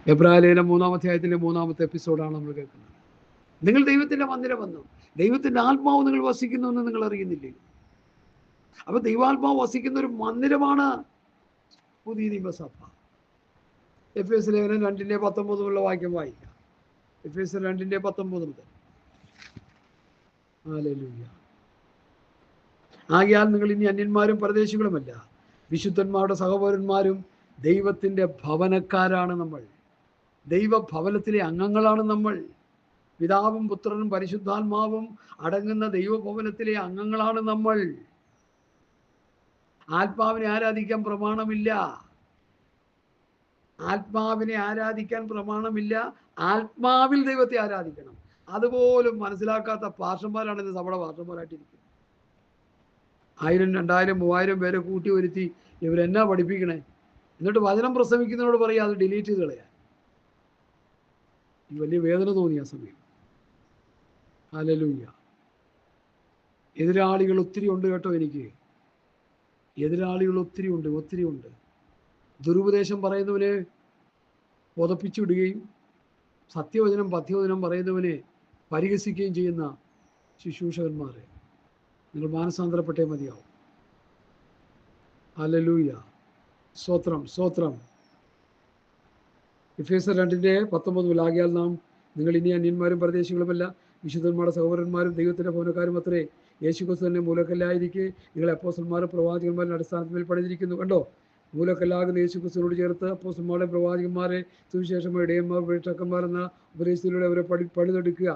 എബ്രായലേഖനം 3-ാം അധ്യായത്തിലെ 3-ാമത്തെ എപ്പിസോഡാണ് നമ്മൾ കേൾക്കുന്നത്. നിങ്ങൾ ദൈവത്തിന്റെ മന്ദിരമെന്നും ദൈവത്തിന്റെ ആത്മാവ് നിങ്ങൾ വസിക്കുന്നു എന്ന് നിങ്ങൾ അറിയുന്നില്ലേ? അപ്പൊ ദൈവാത്മാവ് വസിക്കുന്ന ഒരു മന്ദിരമാണ് പുതിയ നിയമസഭ. എഫേസ്യ ലേഖനം 2:19 വാക്യം വായിക്കാം. എഫേസ്യർ 2:19 മുതൽ. ഹല്ലേലൂയ. ആകയാൽ നിങ്ങൾ ഇനി അന്യന്മാരും പരദേശികളുമല്ല, വിശുദ്ധന്മാരുടെ സഹപൗരന്മാരും ദൈവത്തിന്റെ ഭവനക്കാരാണ് നമ്മൾ. ദൈവഭവനത്തിലെ അംഗങ്ങളാണ് നമ്മൾ. പിതാവും പുത്രനും പരിശുദ്ധാത്മാവും അടങ്ങുന്ന ദൈവഭവനത്തിലെ അംഗങ്ങളാണ് നമ്മൾ. ആത്മാവിനെ ആരാധിക്കാൻ പ്രമാണമില്ല. ആത്മാവിനെ ആരാധിക്കാൻ പ്രമാണമില്ല. ആത്മാവിൽ ദൈവത്തെ ആരാധിക്കണം. അതുപോലും മനസ്സിലാക്കാത്ത പാർഷന്മാരാണ് ഇന്ന് നമ്മുടെ പാർഷന്മാരായിട്ടിരിക്കുന്നത്. 1000, 2000, 3000 പേരെ കൂട്ടി വരുത്തി ഇവരെന്നാ പഠിപ്പിക്കണേ? എന്നിട്ട് വചനം പ്രസംഗിക്കുന്നതിനോട് പറയാ അത് ഡിലീറ്റ് ചെയ്ത് കളയാൻ. ഈ വലിയ വേദന തോന്നിയ സമയം. ഹല്ലേലൂയ. എതിരാളികൾ ഒത്തിരി ഉണ്ട് കേട്ടോ. എനിക്ക് എതിരാളികൾ ഒത്തിരി ഉണ്ട്. ദുരുപദേശം പറയുന്നവനെ പുതപ്പിച്ചു വിടുകയും സത്യവചനം പഥ്യവചനം പറയുന്നവനെ പരിഹസിക്കുകയും ചെയ്യുന്ന ശുശ്രൂഷകന്മാരെ നിങ്ങൾ മാനസാന്തരപ്പെട്ടേ മതിയാവും. ഹല്ലേലൂയ. സ്തോത്രം. എഫേസ്യർ 2:19 ആകയാൽ നാം നിങ്ങൾ ഇനി അന്യന്മാരും പരദേശികളുമല്ല, വിശുദ്ധന്മാരുടെ സഹോദരന്മാരും ദൈവത്തിന്റെ ഭവനക്കാരും അത്രേ. യേശുക്രിസ്തു തന്നെ മൂലക്കല്ലായിരിക്കെ നിങ്ങൾ അപ്പോസ്തലന്മാരും പ്രവാചകന്മാരുടെ അടിസ്ഥാനത്തിൽ പണിതിരിക്കുന്നു. കണ്ടോ, മൂലക്കല്ലാകുന്ന യേശുക്രിസ്തുവിനോട് ചേർത്ത് അപ്പോസ്തലന്മാരെ പ്രവാചകന്മാരെ സുവിശേഷന്മാർ ഇടയന്മാർ ഉപദേഷ്ടാക്കന്മാർ എന്ന ഉപദേശത്തിലൂടെ അവരെ പണിതെടുക്കുക.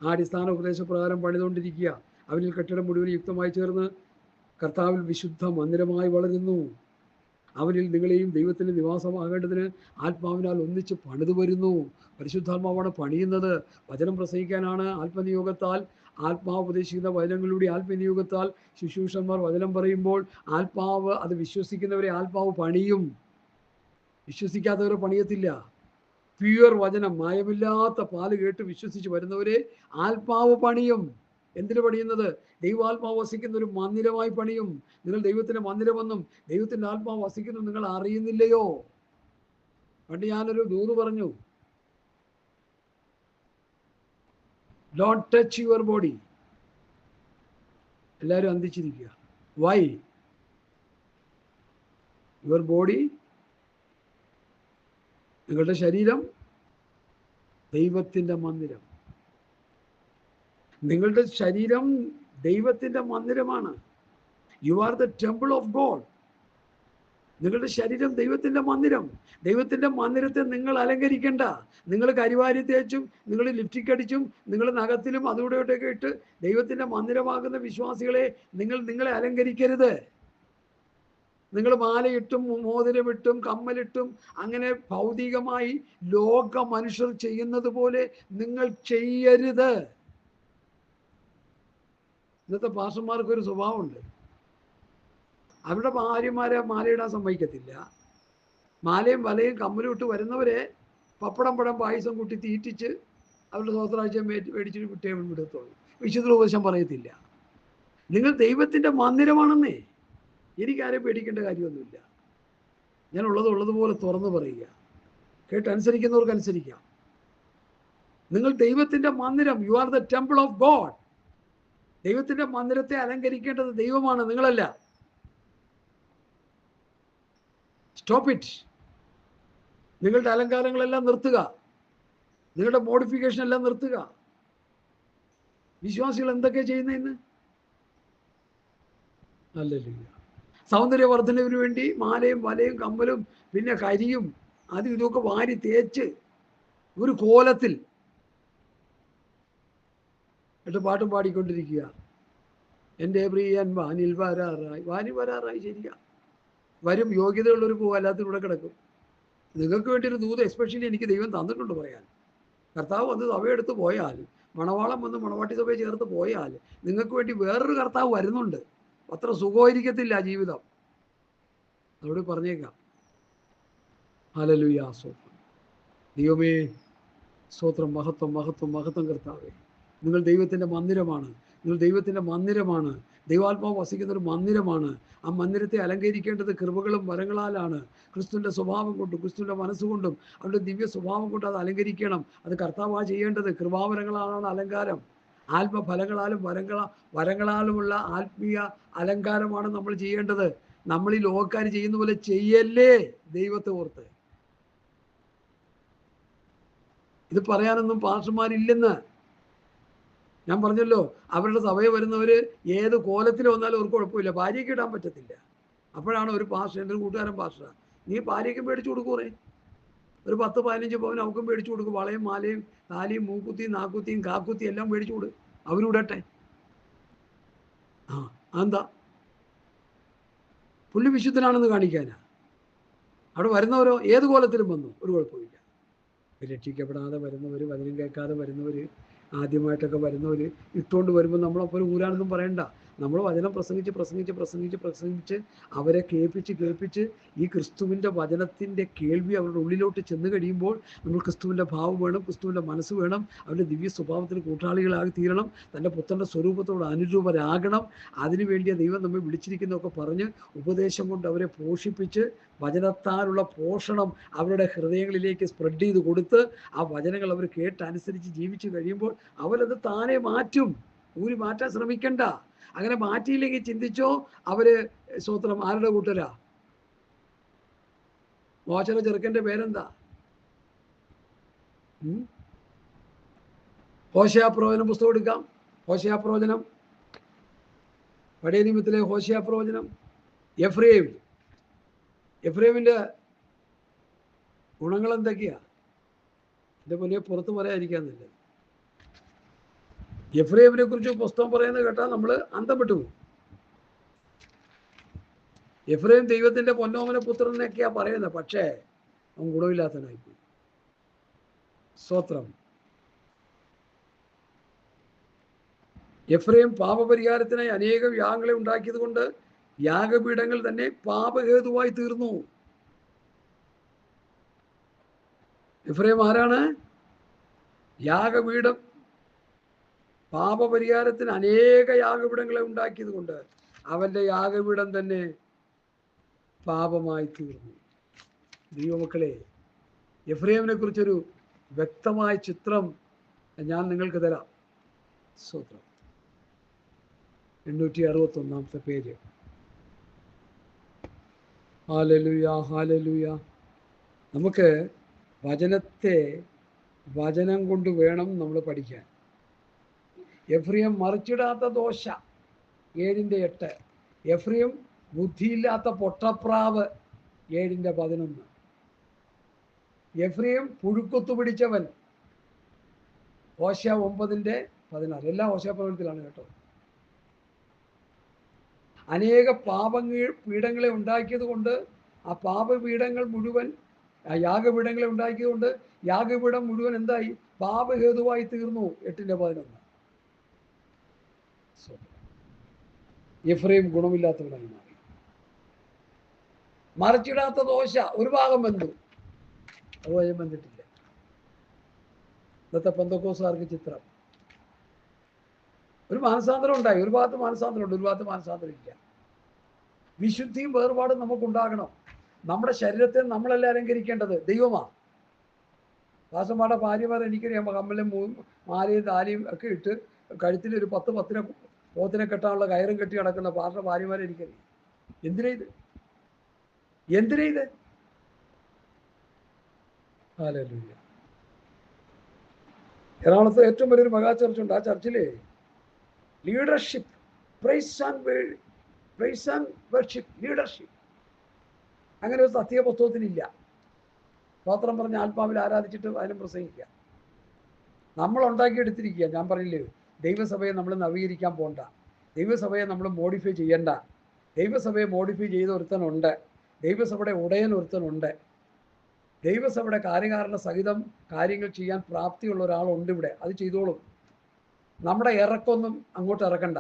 ആ അടിസ്ഥാന ഉപദേശപ്രകാരം പണിതുകൊണ്ടിരിക്കുക. അവരിൽ കെട്ടിടം മുഴുവൻ യുക്തമായി ചേർന്ന് കർത്താവിൽ വിശുദ്ധ മന്ദിരമായി വളരുന്നു. അവരിൽ നിങ്ങളെയും ദൈവത്തിൻ്റെ നിവാസമാകേണ്ടതിന് ആത്മാവിനാൽ ഒന്നിച്ച് പണിതു വരുന്നു. പരിശുദ്ധാത്മാവാണ് പണിയുന്നത്. വചനം പ്രസംഗിക്കാനാണ് ആത്മനിയോഗത്താൽ. ആത്മാവ് ഉപദേശിക്കുന്ന വചനങ്ങളിലൂടെ ആത്മനിയോഗത്താൽ ശുശ്രൂഷന്മാർ വചനം പറയുമ്പോൾ ആത്മാവ് അത് വിശ്വസിക്കുന്നവരെ ആത്മാവ് പണിയും. വിശ്വസിക്കാത്തവരെ പണിയത്തില്ല. പ്യുവർ വചനം, മായമില്ലാത്ത പാല് കേട്ട് വിശ്വസിച്ച് വരുന്നവരെ ആത്മാവ് പണിയും. എന്തിനു പണിയുന്നത്? ദൈവാത്മാവ് വസിക്കുന്ന ഒരു മന്ദിരമായി പണിയും. നിങ്ങൾ ദൈവത്തിന്റെ മന്ദിരമെന്നും ദൈവത്തിന്റെ ആത്മാവ് വസിക്കുന്നു നിങ്ങൾ അറിയുന്നില്ലയോ? പണ്ട് ഞാനൊരു ദൂത് പറഞ്ഞു, ഡോണ്ട് ടച്ച് യുവർ ബോഡി. എല്ലാവരും അന്തിച്ചിരിക്കുക. വൈ? യുവർ ബോഡി, നിങ്ങളുടെ ശരീരം ദൈവത്തിന്റെ മന്ദിരം. നിങ്ങളുടെ ശരീരം ദൈവത്തിന്റെ മന്ദിരമാണ്. You are the temple of God. നിങ്ങളുടെ ശരീരം ദൈവത്തിന്റെ മന്ദിരം. ദൈവത്തിന്റെ മന്ദിരത്തെ നിങ്ങൾ അലങ്കരിക്കണ്ട. നിങ്ങൾ കരിവാരി തേച്ചും നിങ്ങൾ ലിപ്സ്റ്റിക് അടിച്ചും നിങ്ങൾ നഖത്തിലും അതുകൂടെയൊക്കെ ഇട്ട് ദൈവത്തിന്റെ മന്ദിരമാകുന്ന വിശ്വാസികളെ നിങ്ങളെ അലങ്കരിക്കരുത്. നിങ്ങൾ മാലയിട്ടും മോതിരമിട്ടും കമ്മലിട്ടും അങ്ങനെ ഭൗതികമായി ലോക മനുഷ്യർ ചെയ്യുന്നത് പോലെ നിങ്ങൾ ചെയ്യരുത്. ഇന്നത്തെ പാസ്റ്റർമാർക്കൊരു സ്വഭാവമുണ്ട്. അവരുടെ ഭാര്യമാരെ മാലയിടാൻ സമ്മതിക്കത്തില്ല. മാലയും വലയും കമ്മലും ഇട്ട് വരുന്നവരെ പപ്പടം പഴം പായസം കൂട്ടി തീറ്റിച്ച് അവരുടെ സ്വത്രാഴ്ച മേടിച്ചിട്ട് വിട്ടേ വിടത്തുള്ളൂ. വിശുദ്ധ ഉപദേശം പറയത്തില്ല. നിങ്ങൾ ദൈവത്തിന്റെ മന്ദിരമാണെന്നേ. എനിക്കാരെയും പേടിക്കേണ്ട കാര്യമൊന്നുമില്ല. ഞാൻ ഉള്ളതുപോലെ തുറന്നു പറയുക. കേട്ടനുസരിക്കുന്നവർക്ക് അനുസരിക്കാം. നിങ്ങൾ ദൈവത്തിന്റെ മന്ദിരം. U are the temple of God. ദൈവത്തിന്റെ മന്ദിരത്തെ അലങ്കരിക്കേണ്ടത് ദൈവമാണ്, നിങ്ങളല്ല. Stop it. നിങ്ങളുടെ അലങ്കാരങ്ങളെല്ലാം നിർത്തുക. നിങ്ങളുടെ മോഡിഫിക്കേഷൻ എല്ലാം നിർത്തുക. വിശ്വാസികൾ എന്തൊക്കെ ചെയ്യുന്ന ഇന്ന്? ഹല്ലേലൂയ. സൗന്ദര്യവർദ്ധനവിന് വേണ്ടി മാലയും വലയും കമ്മലും പിന്നെ കരിയും അതും ഇതൊക്കെ വാരി തേച്ച് ഒരു കോലത്തിൽ എന്നിട്ട് പാട്ടും പാടിക്കൊണ്ടിരിക്കുക. എൻ്റെ പ്രിയൻ വാനിൽ വരാറായി. വാനി വരാറായി, ശരിയാ. വരും. യോഗ്യതയുള്ളൊരു പോകും, അല്ലാത്തതിലൂടെ കിടക്കും. നിങ്ങൾക്ക് വേണ്ടി ഒരു ദൂത് എസ്പെഷ്യലി എനിക്ക് ദൈവം തന്നിട്ടുണ്ട് പറയാൻ. കർത്താവ് വന്ന് സഭയെടുത്ത് പോയാൽ, മണവാളം വന്ന് മണവാട്ടി സഭയെ ചേർത്ത് പോയാൽ നിങ്ങൾക്ക് വേണ്ടി വേറൊരു കർത്താവ് വരുന്നുണ്ട്. അത്ര സുഖമായിരിക്കത്തില്ല ജീവിതം. അവിടെ പറഞ്ഞേക്കാം. ഹല്ലേലൂയ. സ്തോത്രം ദൈവമേ, സ്തോത്രം. മഹത്വം കർത്താവേ. നിങ്ങൾ ദൈവത്തിന്റെ മന്ദിരമാണ്. നിങ്ങൾ ദൈവത്തിന്റെ മന്ദിരമാണ്. ദൈവാത്മാവ് വസിക്കുന്ന ഒരു മന്ദിരമാണ്. ആ മന്ദിരത്തെ അലങ്കരിക്കേണ്ടത് കൃപകളും വരങ്ങളാലാണ്. ക്രിസ്തുവിൻ്റെ സ്വഭാവം കൊണ്ടും ക്രിസ്തുവിൻ്റെ മനസ്സുകൊണ്ടും അവരുടെ ദിവ്യ സ്വഭാവം കൊണ്ട് അത് അലങ്കരിക്കണം. അത് കർത്താവാ ചെയ്യേണ്ടത്. കൃപാവരങ്ങളാണ് അലങ്കാരം. ആത്മഫലങ്ങളാലും വരങ്ങളാലുമുള്ള ആത്മീയ അലങ്കാരമാണ് നമ്മൾ ചെയ്യേണ്ടത്. നമ്മൾ ഈ ലോകക്കാർ ചെയ്യുന്ന പോലെ ചെയ്യല്ലേ ദൈവത്തെ ഓർത്ത്. ഇത് പറയാനൊന്നും പാസ്റ്റർമാരില്ലെന്ന് ഞാൻ പറഞ്ഞല്ലോ. അവരുടെ സഭയിൽ വരുന്നവർ ഏത് കോലത്തിൽ വന്നാലും അവർക്ക് കുഴപ്പമില്ല. ഭാര്യയ്ക്ക് ഇടാൻ പറ്റത്തില്ല. അപ്പോഴാണ് ഒരു പാസ്റ്റർ, എൻ്റെ ഒരു കൂട്ടുകാരൻ പാസ്റ്റർ, നീ ഭാര്യയ്ക്കും മേടിച്ചു കൊടുക്കൂറേ, ഒരു 10-15 പവൻ അവക്കും മേടിച്ചു കൊടുക്കും. വളയും മാലയും താലിയും മൂക്കുത്തിയും നാക്കുത്തിയും കാക്കുത്തിയും എല്ലാം മേടിച്ചു കൊടുക്കും. അവരിടട്ടെ. എന്താ പുള്ളി വിശുദ്ധനാണെന്ന് കാണിക്കാനാ. അവിടെ വരുന്നവരോ ഏത് കോലത്തിലും വന്നു, ഒരു കുഴപ്പമില്ല. രക്ഷിക്കപ്പെടാതെ വരുന്നവർ, വചനം കേൾക്കാതെ വരുന്നവർ, ആദ്യമായിട്ടൊക്കെ വരുന്നവർ ഇട്ടുകൊണ്ട് വരുമ്പോൾ നമ്മളപ്പോൾ ഊരാനൊന്നും പറയണ്ട. നമ്മൾ വചനം പ്രസംഗിച്ച് അവരെ കേൾപ്പിച്ച് ഈ ക്രിസ്തുവിൻ്റെ വചനത്തിൻ്റെ കേൾവി അവരുടെ ഉള്ളിലോട്ട് ചെന്ന് കഴിയുമ്പോൾ നമ്മൾ ക്രിസ്തുവിൻ്റെ ഭാവം വേണം, ക്രിസ്തുവിൻ്റെ മനസ്സ് വേണം, അവരുടെ ദിവ്യ സ്വഭാവത്തിന് കൂട്ടാളികളായി തീരണം, തൻ്റെ പുത്രൻ്റെ സ്വരൂപത്തോട് അനുരൂപരാകണം. അതിനുവേണ്ടിയ ദൈവം നമ്മെ വിളിച്ചിരിക്കുന്നതൊക്കെ പറഞ്ഞ് ഉപദേശം കൊണ്ട് അവരെ പോഷിപ്പിച്ച് വചനത്താലുള്ള പോഷണം അവരുടെ ഹൃദയങ്ങളിലേക്ക് സ്പ്രെഡ് ചെയ്ത് കൊടുത്ത് ആ വചനങ്ങൾ അവർ കേട്ടനുസരിച്ച് ജീവിച്ചു കഴിയുമ്പോൾ അവരത് താനെ മാറ്റും. ഊരി മാറ്റാൻ ശ്രമിക്കണ്ട. അങ്ങനെ മാറ്റിയില്ലെങ്കിൽ ചിന്തിച്ചോ, അവര് സ്വത്രം ആരുടെ കൂട്ടരാ? മോശയുടെ ചെറുക്കൻ്റെ പേരെന്താ? ഹോശേയ പ്രവചനം പുസ്തകം എടുക്കാം. ഹോശേയ പ്രവചനം, പഴയ നിയമത്തിലെ ഹോശേയ പ്രവചനം. എഫ്രൈമിൻ്റെ ഗുണങ്ങൾ എന്തൊക്കെയാ? എൻ്റെ മുന്നേ പുറത്ത് പറയാതിരിക്കാന്നില്ല. എഫ്രൈമിനെ കുറിച്ച് പുസ്തകം പറയുന്നത് കേട്ടാൽ നമ്മൾ അന്തം വിട്ടുപോകും. എഫ്രൈം ദൈവത്തിന്റെ പൊന്നോമന പുത്രനൊക്കെയാ പറയുന്നത്, പക്ഷേ അവൻ ഗുണമില്ലാത്തവനായിപ്പോയി. സ്തോത്രം. എഫ്രൈം പാപപരിഹാരത്തിനായി അനേകം യാഗങ്ങളെ ഉണ്ടാക്കിയത് കൊണ്ട് യാഗപീഠങ്ങൾ തന്നെ പാപഹേതുവായി തീർന്നു. എഫ്രൈം ആരാണ്? യാഗപീഠം, പാപപരിഹാരത്തിന് അനേക യാഗപീഠങ്ങളെ ഉണ്ടാക്കിയത് കൊണ്ട് അവന്റെ യാഗപീഠം തന്നെ പാപമായി തീർന്നു. ദൈവമക്കളെ, എഫ്രൈമിനെ കുറിച്ചൊരു വ്യക്തമായ ചിത്രം ഞാൻ നിങ്ങൾക്ക് തരാം. സ്തോത്രം. 861 പേജ്. Hallelujah, hallelujah. നമുക്ക് വചനം കൊണ്ട് വേണം നമ്മൾ പഠിക്കാൻ. എഫ്രൈം മറിച്ചിടാത്ത ദോശ 7:8. എഫ്രൈം ബുദ്ധിയില്ലാത്ത പൊട്ടപ്രാവ് 7:11. എഫ്രൈം പുഴുക്കൊത്തു പിടിച്ചവൻ ഹോശേയ 9:16. എല്ലാം ഹോശേയ പ്രവചനത്തിലാണ് കേട്ടോ. അനേക പീഠങ്ങളെ ഉണ്ടാക്കിയത് കൊണ്ട് ആ പാപപീഠങ്ങൾ മുഴുവൻ, ആ യാഗപീഠങ്ങളെ ഉണ്ടാക്കിയത് കൊണ്ട് യാഗപീഠം മുഴുവൻ എന്തായി? പാപഹേതുവായി തീർന്നു. 8:11. എഫ്രൈം ഗുണമില്ലാത്തവനായി മാറി. മറിച്ചിടാത്ത ദോശ ഒരു ഭാഗം വെന്തു, അതുവരെ വന്നിട്ടില്ല. ഇന്നത്തെ പെന്തക്കോസ്തുകാർക്ക് ചിത്രം. ഒരു മാനസാന്തരം ഉണ്ടായി, ഒരു ഭാഗത്ത് മാനസാന്തരം ഉണ്ട്, ഒരു ഭാഗത്ത് മാനസാന്തരം ഇല്ല. വിശുദ്ധിയും വേർപാടും നമുക്കുണ്ടാകണം. നമ്മുടെ ശരീരത്തെ നമ്മളല്ല അലങ്കരിക്കേണ്ടത്, ദൈവമാണ്. ദാസന്മാരുടെ ഭാര്യമാർ എനിക്കറിയാം, കമ്മലും മാലയും താലിയും ഒക്കെ ഇട്ട് കഴുത്തിൽ ഒരു 10 പോത്തിനെ കെട്ടാനുള്ള കയറും കെട്ടി നടക്കുന്ന പാർശ്വ ഭാര്യമാരെ എനിക്കറിയാം. എന്തിനാ ഇത്? ഹല്ലേലൂയ. എറണാകുളത്ത് ഏറ്റവും വലിയൊരു മെഗാ ചർച്ചുണ്ട്. ആ ചർച്ചില് leadership, praise and worship, leadership അങ്ങനെ ഒരു സത്യ പുസ്തകത്തിനില്ല. സ്തോത്രം പറഞ്ഞ് ആത്മാവിൽ ആരാധിച്ചിട്ട് അതിനും പ്രസംഗിക്കുക. നമ്മൾ ഉണ്ടാക്കിയെടുത്തിരിക്കുക. ഞാൻ പറഞ്ഞില്ലേ, ദൈവസഭയെ നമ്മൾ നവീകരിക്കാൻ പോകണ്ട, ദൈവസഭയെ നമ്മൾ മോഡിഫൈ ചെയ്യണ്ട. ദൈവസഭയെ മോഡിഫൈ ചെയ്ത ഒരുത്തനുണ്ട്, ദൈവസഭയുടെ ഉടയൻ ഒരുത്തനുണ്ട്, ദൈവസഭയുടെ കാര്യകാരണ സഹിതം കാര്യങ്ങൾ ചെയ്യാൻ പ്രാപ്തിയുള്ള ഒരാളുണ്ട് ഇവിടെ. അത് ചെയ്തോളും. നമ്മുടെ ഇറക്കൊന്നും അങ്ങോട്ട് ഇറക്കണ്ട.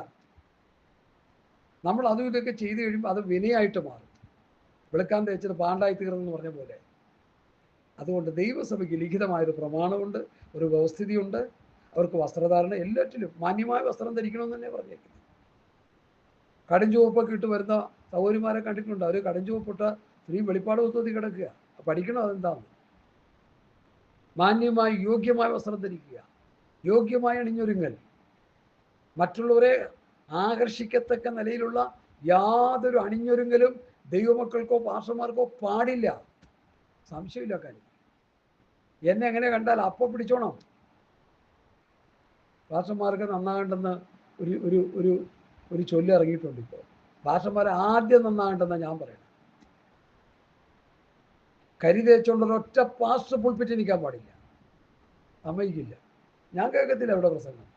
നമ്മൾ അതും ഇതൊക്കെ ചെയ്തു കഴിയുമ്പോൾ അത് വിനയായിട്ട് മാറും. വെളുക്കാൻ തേച്ചത് പാണ്ടായി തീർന്നെന്ന് പറഞ്ഞ പോലെ. അതുകൊണ്ട് ദൈവസഭയ്ക്ക് ലിഖിതമായൊരു പ്രമാണമുണ്ട്, ഒരു വ്യവസ്ഥിതിയുണ്ട്. അവർക്ക് വസ്ത്രധാരണ എല്ലാറ്റിലും മാന്യമായ വസ്ത്രം ധരിക്കണമെന്ന് തന്നെ പറഞ്ഞേക്കുന്നത്. കടുംചുവപ്പൊക്കെ ഇട്ട് വരുന്ന സഹോദരിമാരെ കണ്ടിട്ടുണ്ട്. അവർ കടുംചുവപ്പിട്ട സ്ത്രീ വെളിപ്പാട് പുസ്തകത്തിൽ കിടക്കുക. പഠിക്കണം അതെന്താണ്. മാന്യമായി യോഗ്യമായ വസ്ത്രം ധരിക്കുക, യോഗ്യമായ അണിഞ്ഞൊരുങ്ങൽ, മറ്റുള്ളവരെ ആകർഷിക്കത്തക്ക നിലയിലുള്ള യാതൊരു അണിഞ്ഞൊരുങ്ങലും ദൈവമക്കൾക്കോ പാസ്റ്റർമാർക്കോ പാടില്ല. സംശയമില്ല കാര്യം. എന്നെ എങ്ങനെ കണ്ടാൽ അപ്പം പിടിച്ചോണം. പാസ്റ്റർമാർക്ക് നന്നാകണ്ടെന്ന് ഒരു ഒരു ഒരു ഒരു ചൊല്ല് ഇറങ്ങിയിട്ടുണ്ട്. ഇപ്പോൾ പാസ്റ്റർമാരെ ആദ്യം നന്നാകണ്ടെന്നാണ് ഞാൻ പറയുന്നത്. കരി തേച്ചുകൊണ്ടൊരു ഒറ്റ പാസ്റ്റർ പുൾപ്പിറ്റ് നിൽക്കാൻ പാടില്ല, സമ്മതിക്കില്ല. ഞാൻ കേൾക്കത്തില്ല അവിടെ പ്രസംഗം,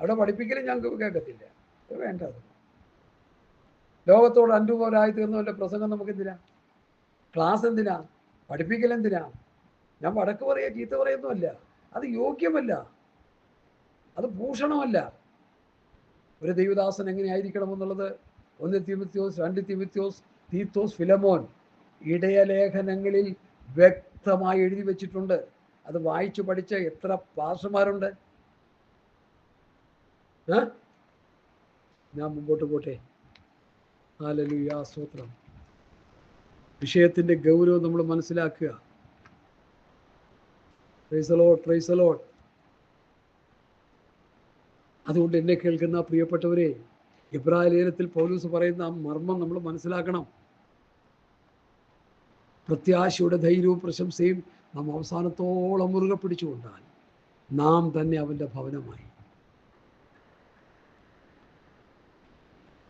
അവിടെ പഠിപ്പിക്കലും ഞാൻ കേൾക്കത്തില്ല. വേണ്ടത് ലോകത്തോട് അൻപവരായി തീർന്നവൻ്റെ പ്രസംഗം നമുക്കെന്തിനാ? ക്ലാസ് എന്തിനാ? പഠിപ്പിക്കലെന്തിനാ? ഞാൻ വടക്ക് പറയുക ചീത്ത പറയുന്നുമല്ല. അത് യോഗ്യമല്ല, അത് ഭൂഷണമല്ല. ഒരു ദൈവദാസൻ എങ്ങനെയായിരിക്കണമെന്നുള്ളത് 1 തീമോഥെയോസ് 2 തീമോഥെയോസ് തീത്തോസ് ഫിലമോൻ ഇടയലേഖനങ്ങളിൽ വ്യക്തമായി എഴുതി വെച്ചിട്ടുണ്ട്. അത് വായിച്ചു പഠിച്ച എത്ര പാസ്റ്റർമാരുണ്ട്. ഞാൻ മുമ്പോട്ട് പോട്ടെ. ഹല്ലേലൂയ, സ്തോത്രം. വിഷയത്തിന്റെ ഗൗരവം നമ്മൾ മനസ്സിലാക്കുക. Praise the Lord, praise the Lord. അതുകൊണ്ട് എന്നെ കേൾക്കുന്ന പ്രിയപ്പെട്ടവരെ, ഇബ്രായ ലേഖനത്തിൽ പൗലോസ് പറയുന്ന ആ മർമ്മം നമ്മൾ മനസ്സിലാക്കണം. പ്രത്യാശയുടെ ധൈര്യവും പ്രശംസയും നാം അവസാനത്തോളം മുറുകെ പിടിച്ചുകൊണ്ടാൽ നാം തന്നെ അവൻ്റെ ഭവനമായി.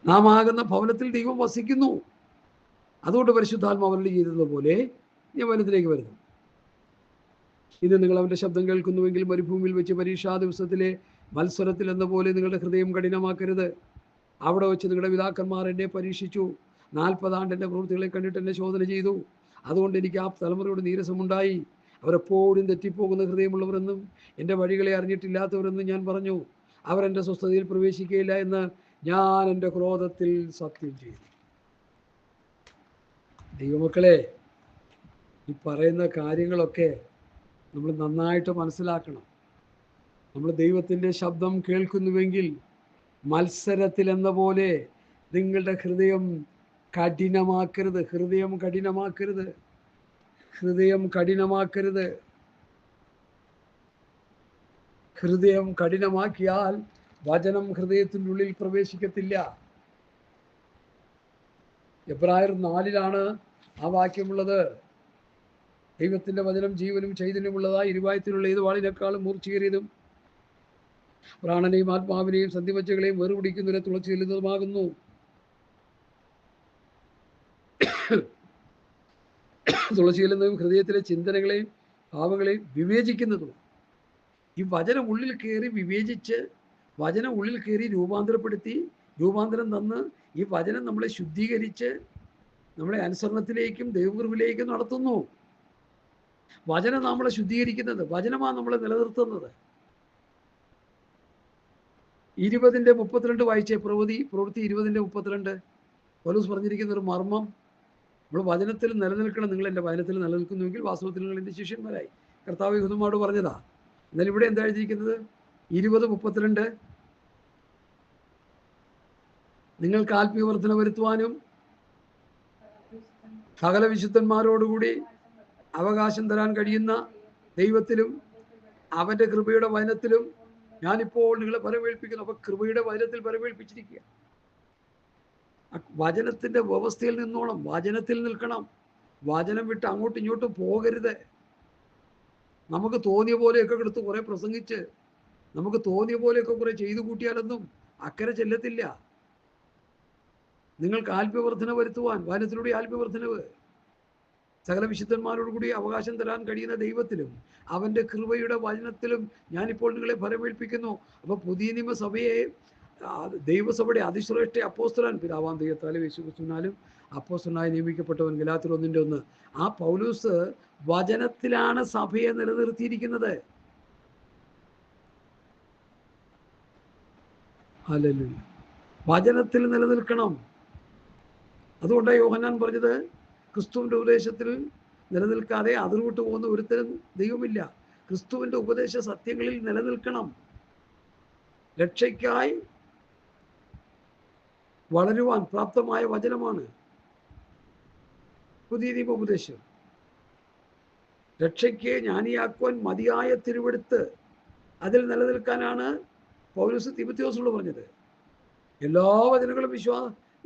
നാം ആകുന്ന ഭവനത്തിൽ ദൈവം വസിക്കുന്നു. അതുകൊണ്ട് പരിശുദ്ധാത്മാവ് അരുളി ചെയ്തതുപോലെ ഞാൻ വനത്തിലേക്ക് വരുന്നു. ഇന്ന് നിങ്ങൾ അവൻ്റെ ശബ്ദം കേൾക്കുന്നുവെങ്കിൽ മരുഭൂമിയിൽ വെച്ച് പരീക്ഷാ ദിവസത്തിലെ മത്സരത്തിൽ എന്ന പോലെ നിങ്ങളുടെ ഹൃദയം കഠിനമാക്കരുത്. അവിടെ വെച്ച് നിങ്ങളുടെ പിതാക്കന്മാർ എന്നെ പരീക്ഷിച്ചു, 40 ആണ്ട് എൻ്റെ പ്രവൃത്തികളെ കണ്ടിട്ട് എന്നെ ശോധന ചെയ്തു. അതുകൊണ്ട് എനിക്ക് ആ തലമുറയോട് നീരസമുണ്ടായി. അവരെപ്പോഴും തെറ്റിപ്പോകുന്ന ഹൃദയമുള്ളവരെന്നും എൻ്റെ വഴികളെ അറിഞ്ഞിട്ടില്ലാത്തവരെന്നും ഞാൻ പറഞ്ഞു. അവരെൻ്റെ സ്വസ്ഥതയിൽ പ്രവേശിക്കുകയില്ല എന്ന് ഞാൻ എൻ്റെ ക്രോധത്തിൽ സത്യം ചെയ്തു. ദൈവമക്കളെ, ഈ പറയുന്ന കാര്യങ്ങളൊക്കെ നമ്മൾ നന്നായിട്ട് മനസ്സിലാക്കണം. നമ്മൾ ദൈവത്തിൻ്റെ ശബ്ദം കേൾക്കുന്നുവെങ്കിൽ മത്സരത്തിൽ എന്ന പോലെ നിങ്ങളുടെ ഹൃദയം കഠിനമാക്കരുത്. ഹൃദയം കഠിനമാക്കരുത്. ഹൃദയം കഠിനമാക്കരുത്. ഹൃദയം കഠിനമാക്കിയാൽ വചനം ഹൃദയത്തിൻ്റെ ഉള്ളിൽ പ്രവേശിക്കത്തില്ല. എബ്രായർ 4 ആ വാക്യമുള്ളത്. ദൈവത്തിൻ്റെ വചനം ജീവനും ചൈതന്യമുള്ളതായി ഇരുവായത്തിലുള്ള ഏത് വാളിനേക്കാളും മൂർച്ചയേറിയതും പ്രാണനെയും ആത്മാവിനെയും സന്ധിമജ്ജകളെയും വേർപിടിക്കുന്നതിനെ തുളച്ചു ചെല്ലുന്നതുമാകുന്നു. തുളച്ചു ചെല്ലുന്നതും ഹൃദയത്തിലെ ചിന്തനകളെയും ഭാവങ്ങളെയും വിവേചിക്കുന്നതും. ഈ വചനം ഉള്ളിൽ കയറി വിവേചിച്ച്, വചനം ഉള്ളിൽ കയറി രൂപാന്തരപ്പെടുത്തി, രൂപാന്തരം തന്ന് ഈ വചനം നമ്മളെ ശുദ്ധീകരിച്ച് നമ്മളെ അനുസരണത്തിലേക്കും ദൈവകൃപയിലേക്കും നടത്തുന്നു. വചനം നമ്മളെ ശുദ്ധീകരിക്കുന്നത്, വചനമാണ് നമ്മളെ നിലനിർത്തുന്നത്. 20:32 വായിച്ചേ. പ്രവൃത്തി 20:32 പൗലോസ് പറഞ്ഞിരിക്കുന്ന ഒരു മർമ്മം. നമ്മൾ വചനത്തിൽ നിലനിൽക്കണം. നിങ്ങൾ എൻ്റെ വചനത്തിൽ നിലനിൽക്കുന്നുവെങ്കിൽ വാസ്തവത്തിൽ നിങ്ങൾ എൻ്റെ ശിഷ്യന്മാരായി. കർത്താവ് യഹൂദന്മാരോട് പറഞ്ഞതാ. എന്നാൽ ഇവിടെ എന്താ എഴുതിയിരിക്കുന്നത്? 20:32 നിങ്ങൾക്ക് ആത്മീയവർദ്ധന വരുത്തുവാനും സകല വിശുദ്ധന്മാരോടുകൂടി അവകാശം തരാൻ കഴിയുന്ന ദൈവത്തിലും അവൻ്റെ കൃപയുടെ വചനത്തിലും ഞാനിപ്പോൾ നിങ്ങളെ പരമേൽപ്പിക്കുന്നു. അപ്പൊ കൃപയുടെ വചനത്തിൽ പരമേൽപ്പിച്ചിരിക്കുക. വചനത്തിന്റെ വ്യവസ്ഥയിൽ നിന്നോണം, വചനത്തിൽ നിൽക്കണം. വചനം വിട്ട് അങ്ങോട്ടും ഇങ്ങോട്ടും പോകരുത്. നമുക്ക് തോന്നിയ പോലെയൊക്കെ എടുത്ത് കുറെ പ്രസംഗിച്ച് നമുക്ക് തോന്നിയ പോലെയൊക്കെ കുറെ ചെയ്തു കൂട്ടിയാലൊന്നും അക്കരെ ചെല്ലത്തില്ല. നിങ്ങൾക്ക് ആത്മീയവർദ്ധന വരുത്തുവാൻ വചനത്തിലൂടെ ആത്മീയവർദ്ധനവ്, സകല വിശുദ്ധന്മാരോടുകൂടി അവകാശം തരാൻ കഴിയുന്ന ദൈവത്തിലും അവൻ്റെ കൃപയുടെ വചനത്തിലും ഞാനിപ്പോൾ നിങ്ങളെ ഫലമേൽപ്പിക്കുന്നു. അപ്പോൾ പുതിയ നിയമസഭയെ ദൈവസഭയുടെ അതിശ്രേഷ്ഠ അപ്പോസ്തലൻ പിതാവാം ദൈവത്താലും യേശുക്രിസ്തുവിനാലും അപ്പോസ്തലനായി നിയമിക്കപ്പെട്ടവൻ. ഗലാത്യർ 1:1. ആ പൗലോസ് വചനത്തിലാണ് സഭയെ നിലനിർത്തിയിരിക്കുന്നത്. ഹല്ലേലൂയ. വചനത്തിൽ നിലനിൽക്കണം. അതുകൊണ്ടാണ് യോഹന്നാൻ പറഞ്ഞത്, ക്രിസ്തുവിൻ്റെ ഉപദേശത്തിൽ നിലനിൽക്കാതെ അതിർവിട്ട് പോകുന്ന ഒരുത്തരും ദൈവമില്ല. ക്രിസ്തുവിൻ്റെ ഉപദേശ സത്യങ്ങളിൽ നിലനിൽക്കണം. രക്ഷയ്ക്കായി വളരുവാൻ പ്രാപ്തമായ വചനമാണ് പുതിയ നിയമോപദേശം. രക്ഷയ്ക്ക് ജ്ഞാനിയാക്കുവാൻ മതിയായ തിരുവെടുത്ത് അതിൽ നിലനിൽക്കാനാണ് പൗലോസ് തീമോഥെയോസിനോട് പറഞ്ഞത്. എല്ലാ വചനങ്ങളും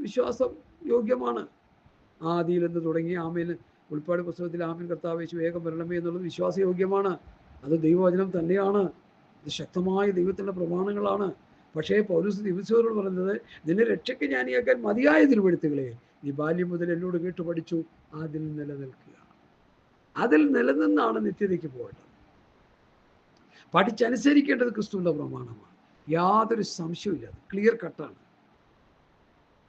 വിശ്വാസം യോഗ്യമാണ്. ആദിയിൽ നിന്ന് തുടങ്ങി ആമേൻ, ഉൾപ്പാട് പുസ്തകത്തിൽ ആമേൻ കർത്താവ് യേശു വേഗം വരണമേ എന്നുള്ളത് വിശ്വാസയോഗ്യമാണ്. അത് ദൈവവചനം തന്നെയാണ്. ഇത് ശക്തമായ ദൈവത്തിൻ്റെ പ്രമാണങ്ങളാണ്. പക്ഷേ പൗലോസ് തീമോഥെയോസിനോട് പറയുന്നത്, നിന്നെ രക്ഷയ്ക്ക് ജ്ഞാനിയാക്കാൻ മതിയായ തിരുവെഴുത്തുകളെ നീ ബാല്യം മുതൽ എന്നോട് കേട്ട് പഠിച്ചു, അതിൽ നിലനിൽക്കുക. അതിൽ നിലനിന്നാണ് നിത്യതയ്ക്ക് പോകേണ്ടത്. പഠിച്ചനുസരിക്കേണ്ടത് ക്രിസ്തുവിൻ്റെ പ്രമാണമാണ്. യാതൊരു സംശയമില്ല, അത് ക്ലിയർ കട്ടാണ്.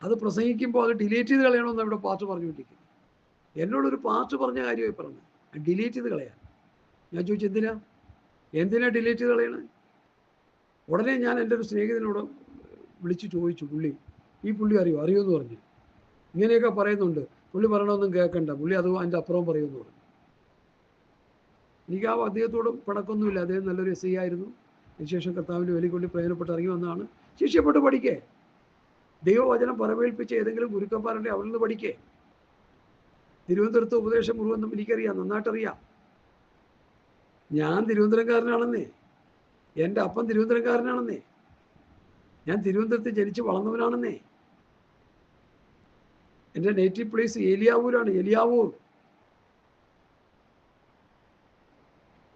അത് പ്രസംഗിക്കുമ്പോൾ അത് ഡിലീറ്റ് ചെയ്ത് കളയണമെന്ന് ഇവിടെ പാസ്റ്റർ പറഞ്ഞുകൊണ്ടിരിക്കുന്നു. എന്നോടൊരു പാസ്റ്റർ പറഞ്ഞ കാര്യമായി പറഞ്ഞു, ഡിലീറ്റ് ചെയ്ത് കളയാൻ. ഞാൻ ചോദിച്ചു, എന്തിനാ ഡിലീറ്റ് ചെയ്ത് കളയണേ? ഉടനെ ഞാൻ എൻ്റെ ഒരു സ്നേഹിതനോട് വിളിച്ചു ചോദിച്ചു, ഈ പുള്ളി അറിയുമെന്ന് പറഞ്ഞു. ഇങ്ങനെയൊക്കെ പറയുന്നുണ്ട്, പുള്ളി പറയണമെന്നും കേൾക്കണ്ട, പുള്ളി അത് അതിൻ്റെ അപ്പുറം പറയുമെന്ന് പറഞ്ഞു. എനിക്ക് ആ അദ്ദേഹത്തോടും പടക്കൊന്നുമില്ല. അദ്ദേഹം നല്ലൊരു SI ആയിരുന്നു. അതിനുശേഷം കർത്താവിൻ്റെ വിലക്കൊണ്ട് പ്രയോജനപ്പെട്ട് ഇറങ്ങി വന്നതാണ്. ശിഷ്യപ്പെട്ട് പഠിക്കേ, ദൈവവചനം പറവേൽപ്പിച്ച് ഏതെങ്കിലും ഗുരുക്കന്മാരുടെ അവരിൽ നിന്ന് പഠിക്കേ. തിരുവനന്തപുരത്ത് ഉപദേശം മുഴുവൻ എനിക്കറിയാം, നന്നായിട്ടറിയാം. ഞാൻ തിരുവനന്തപുരംകാരനാണെന്നേ, എൻ്റെ അപ്പൻ തിരുവനന്തപുരംകാരനാണെന്നേ, ഞാൻ തിരുവനന്തപുരത്ത് ജനിച്ച് വളർന്നവനാണെന്നേ. എൻ്റെ നേറ്റീവ് പ്ലേസ് ഏലിയാവൂരാണ്, എലിയാവൂർ.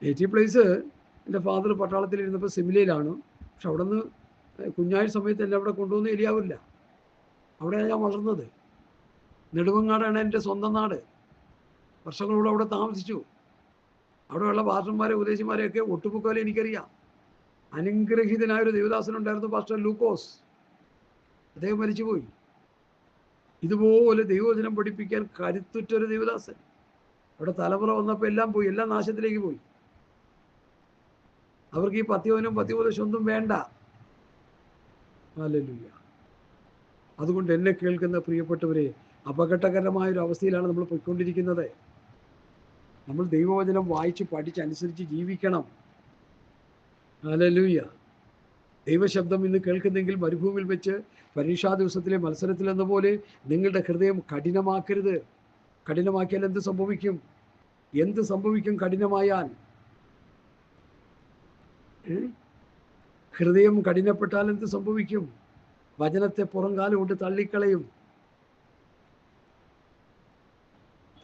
നേറ്റീവ് പ്ലേസ് എൻ്റെ ഫാദർ പട്ടാളത്തിൽ ഇരുന്നപ്പോൾ സിമിലയിലാണ്. പക്ഷെ അവിടെ നിന്ന് കുഞ്ഞായ സമയത്ത് എന്നെ അവിടെ കൊണ്ടുവന്ന് എലിയാവില്ല. അവിടെയാണ് ഞാൻ വളർന്നത്. നെടുമങ്ങാടാണ് എൻ്റെ സ്വന്തം നാട്. വർഷങ്ങളോട് അവിടെ താമസിച്ചു. അവിടെയുള്ള പാസ്റ്റർമാരെ ഉപദേശിമാരെയൊക്കെ ഒട്ടുമുക്കാലും എനിക്കറിയാം. അനുഗ്രഹീതനായൊരു ദേവദാസനുണ്ടായിരുന്നു, പാസ്റ്റർ ലൂക്കോസ്. അദ്ദേഹം മരിച്ചുപോയി. ഇതുപോലെ ദൈവവചനം പഠിപ്പിക്കാൻ കരുത്തുറ്റൊരു ദേവദാസൻ. അവിടെ തലമുറ വന്നപ്പോൾ എല്ലാം പോയി, എല്ലാം നാശത്തിലേക്ക് പോയി. അവർക്ക് ഈ പത്യോപദേശം ഒന്നും വേണ്ട. ഹല്ലേലൂയ. അതുകൊണ്ട് എന്നെ കേൾക്കുന്ന പ്രിയപ്പെട്ടവരെ, അപകടകരമായൊരു അവസ്ഥയിലാണ് നമ്മൾ പോയിക്കൊണ്ടിരിക്കുന്നത്. നമ്മൾ ദൈവവചനം വായിച്ച് പഠിച്ചനുസരിച്ച് ജീവിക്കണം. ഹല്ലേലൂയ. ദൈവശബ്ദം ഇന്ന് കേൾക്കുന്നെങ്കിൽ മരുഭൂമിയിൽ വെച്ച് പരീക്ഷാ ദിവസത്തിലെ മത്സരത്തിൽ എന്ന പോലെ നിങ്ങളുടെ ഹൃദയം കഠിനമാക്കരുത്. കഠിനമാക്കിയാൽ എന്ത് സംഭവിക്കും? കഠിനമായാൽ? ഹൃദയം കഠിനപ്പെട്ടാൽ എന്ത് സംഭവിക്കും? വചനത്തെ പുറംകാലം കൊണ്ട് തള്ളിക്കളയും.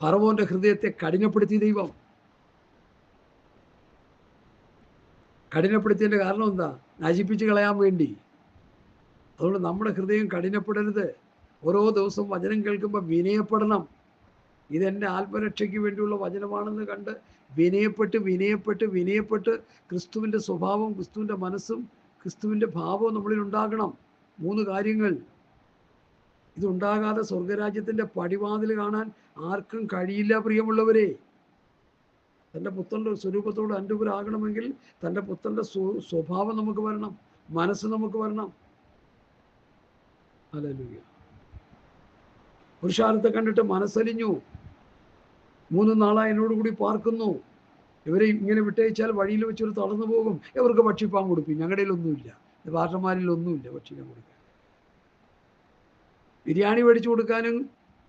ഫറവോന്റെ ഹൃദയത്തെ കഠിനപ്പെടുത്തി ദൈവം. കഠിനപ്പെടുത്തിയതിൻ്റെ കാരണം എന്താ? നശിപ്പിച്ച് കളയാൻ വേണ്ടി. അതുകൊണ്ട് നമ്മുടെ ഹൃദയം കഠിനപ്പെടരുത്. ഓരോ ദിവസവും വചനം കേൾക്കുമ്പോൾ വിനയപ്പെടണം. ഇതെൻ്റെ ആത്മരക്ഷയ്ക്ക് വേണ്ടിയുള്ള വചനമാണെന്ന് കണ്ട് വിനയപ്പെട്ട് ക്രിസ്തുവിൻ്റെ സ്വഭാവം, ക്രിസ്തുവിൻ്റെ മനസ്സും ക്രിസ്തുവിൻ്റെ ഭാവവും നമ്മളിൽ ഉണ്ടാകണം. 3 കാര്യങ്ങൾ. ഇതുണ്ടാകാതെ സ്വർഗരാജ്യത്തിൻ്റെ പടിവാതിൽ കാണാൻ ആർക്കും കഴിയില്ല പ്രിയമുള്ളവരെ. തൻ്റെ പുത്രൻ്റെ സ്വരൂപത്തോട് അനുരൂപരാകണമെങ്കിൽ തൻ്റെ പുത്രൻ്റെ സ്വഭാവം നമുക്ക് വരണം, മനസ്സ് നമുക്ക് വരണം. ഹല്ലേലൂയ. പുരുഷാരത്തെ കണ്ടിട്ട് മനസ്സലിഞ്ഞു. 3 നാളായി എന്നോട് കൂടി പാർക്കുന്നു. ഇവരെ ഇങ്ങനെ വിട്ടയച്ചാൽ വഴിയിൽ വെച്ചൊരു തളർന്നു പോകും. ഇവർക്ക് ഭക്ഷിപ്പാൻ കൊടുക്കും. ഞങ്ങളുടെ ഒന്നുമില്ല, പാർട്ടന്മാരിലൊന്നുമില്ല ഭക്ഷിക്കാൻ കൊടുക്കാൻ. ബിരിയാണി മേടിച്ചു കൊടുക്കാനും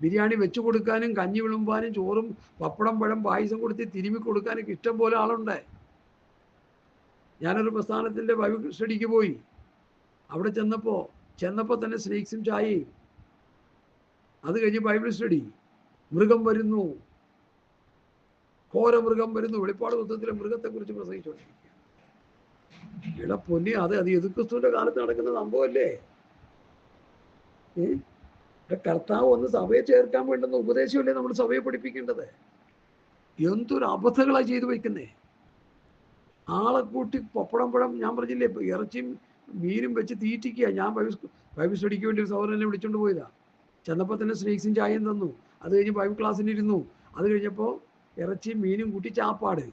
ബിരിയാണി വെച്ചു കൊടുക്കാനും കഞ്ഞി വിളമ്പാനും ചോറും പപ്പടം പഴം പായസം കൊടുത്ത് തിരുമ്മി കൊടുക്കാനൊക്കെ ഇഷ്ടം പോലെ ആളുണ്ട്. ഞാനൊരു പ്രസ്ഥാനത്തിൻ്റെ ബൈബിൾ സ്റ്റഡിക്ക് പോയി. അവിടെ ചെന്നപ്പോൾ തന്നെ സ്നേക്സും ചായയും. അത് കഴിഞ്ഞ് ബൈബിൾ സ്റ്റഡി. മൃഗം വരുന്നു, ഘോരമൃഗം വരുന്നു. വെളിപ്പാട് പുസ്തകത്തിലെ മൃഗത്തെക്കുറിച്ച് പ്രസംഗിച്ചുകൊണ്ടിരിക്കുക. പൊന്നി, അത് യേശുക്രിസ്തുവിന്റെ കാലത്ത് നടക്കുന്ന സംഭവമല്ലേ? കർത്താവ് ഒന്ന് സഭയെ ചേർക്കാൻ വേണ്ടുന്ന ഉപദേശമല്ലേ നമ്മൾ സഭയെ പഠിപ്പിക്കേണ്ടത്? എന്തൊരു അബദ്ധങ്ങളാണ് ചെയ്തു വയ്ക്കുന്നേ. ആളെ കൂട്ടി പപ്പടം പഴം, ഞാൻ പറഞ്ഞില്ലേ, ഇറച്ചിയും മീനും വെച്ച് തീറ്റിക്കുക. ഞാൻ ബൈബിൾ സ്റ്റഡിക്ക് വേണ്ടി ഒരു സഹോദരനെ വിളിച്ചുകൊണ്ട് പോയതാ. ചെന്നപ്പോൾ തന്നെ സ്നേക്സും ചായയും തന്നു. അത് കഴിഞ്ഞ് ബൈബിൾ ക്ലാസ്സിനിരുന്നു. അത് കഴിഞ്ഞപ്പോൾ ഇറച്ചിയും മീനും കൂട്ടി ചാപ്പാട്.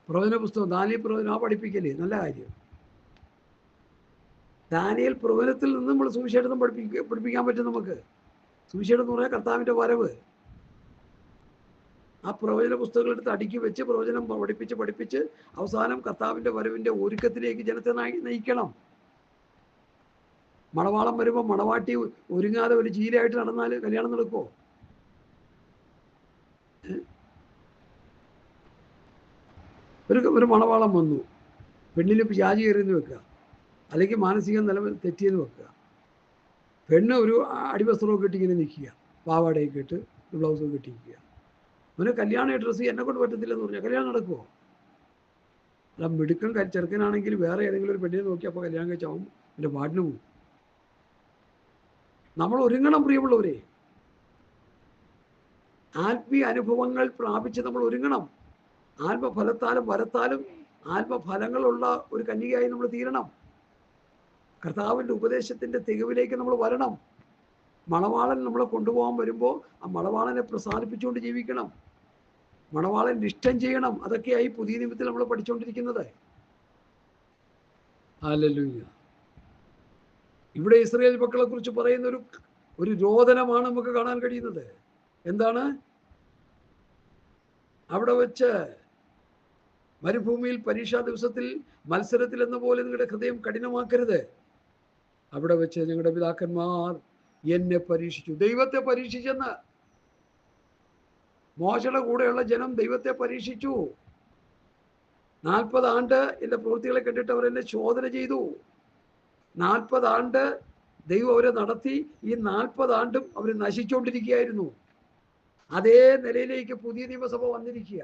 പ്രവചന പുസ്തകം, ദാനിയേൽ പ്രവചനം പഠിപ്പിക്കല്ലേ, നല്ല കാര്യം. ദാനിയേൽ പ്രവചനത്തിൽ നിന്ന് നമ്മൾ സുവിശേഷം പഠിപ്പിക്കാൻ പറ്റും നമുക്ക്. സുവിശേഷം എന്ന് പറഞ്ഞാൽ കർത്താവിൻ്റെ വരവ്. ആ പ്രവചന പുസ്തകങ്ങളെടുത്ത് അടുക്കി വെച്ച് പ്രവചനം പഠിപ്പിച്ച് അവസാനം കർത്താവിൻ്റെ വരവിൻ്റെ ഒരുക്കത്തിലേക്ക് ജനത്തെ നയിക്കണം. മണവാളം വരുമ്പോൾ മണവാട്ടി ഒരുങ്ങാതെ ഒരു ചീലയായിട്ട് നടന്നാൽ കല്യാണം നടക്കുമോ? ഒരു മണവാളം വന്നു, പെണ്ണിന് പിശാചി കയറിയെന്ന് വെക്കുക, അല്ലെങ്കിൽ മാനസിക നില തെറ്റിയെന്ന് വെക്കുക. പെണ്ണ് ഒരു അടിവസ്ത്രമൊക്കെ ഇട്ട് ഇങ്ങനെ നിൽക്കുക, പാവാടയൊക്കെ ഇട്ട് ബ്ലൗസൊക്കെ ഇട്ടിരിക്കുക. അവന് കല്യാണം ഡ്രസ്സ് എന്നെ കൊണ്ട് പറ്റത്തില്ലെന്ന് പറഞ്ഞാൽ കല്യാണം നടക്കുമോ? അല്ല, മിടുക്കൻ ചെറുക്കനാണെങ്കിൽ വേറെ ഏതെങ്കിലും ഒരു പെണ്ണിനെ നോക്കി അപ്പോൾ കല്യാണം കഴിച്ചാവും എൻ്റെ പാട്ടിന് പോകും. നമ്മൾ ഒരുങ്ങണം പ്രിയമുള്ളവരെ. ആത്മീയ അനുഭവങ്ങൾ പ്രാപിച്ച് നമ്മൾ ഒരുങ്ങണം. ആത്മഫലത്താലും വരത്താലും ആത്മഫലങ്ങളുള്ള ഒരു കന്യകയായി നമ്മൾ തീരണം. കർത്താവിൻ്റെ ഉപദേശത്തിൻ്റെ തികവിലേക്ക് നമ്മൾ വരണം. മണവാളൻ നമ്മളെ കൊണ്ടുപോകാൻ വരുമ്പോൾ ആ മണവാളനെ പ്രസാദിപ്പിച്ചുകൊണ്ട് ജീവിക്കണം. മണവാളൻ ഇഷ്ടം ചെയ്യണം. അതൊക്കെയായി പുതിയ നിയമത്തിൽ നമ്മൾ പഠിച്ചുകൊണ്ടിരിക്കുന്നത്. ഹല്ലേലൂയ. ഇവിടെ ഇസ്രായേൽ മക്കളെ കുറിച്ച് പറയുന്ന ഒരു രോദനമാണ് നമുക്ക് കാണാൻ കഴിയുന്നത്. എന്താണ്? അവിടെ വെച്ച് മരുഭൂമിയിൽ പരീക്ഷാ ദിവസത്തിൽ മത്സരത്തിൽ എന്ന പോലെ നിങ്ങളുടെ ഹൃദയം കഠിനമാക്കരുത്. അവിടെ വെച്ച് ഞങ്ങളുടെ പിതാക്കന്മാർ എന്നെ പരീക്ഷിച്ചു. ദൈവത്തെ പരീക്ഷിച്ചെന്ന്. മോശയുടെ കൂടെയുള്ള ജനം ദൈവത്തെ പരീക്ഷിച്ചു. 40 ആണ്ട് എൻ്റെ പ്രവൃത്തികളെ കണ്ടിട്ട് അവർ എന്നെ ശോധന ചെയ്തു. 40 ആണ്ട് ദൈവം അവരെ നടത്തി. ഈ 40 ആണ്ടും അവർ നശിച്ചുകൊണ്ടിരിക്കുകയായിരുന്നു. അതേ നിലയിലേക്ക് പുതിയ നിയമസഭ വന്നിരിക്കുക.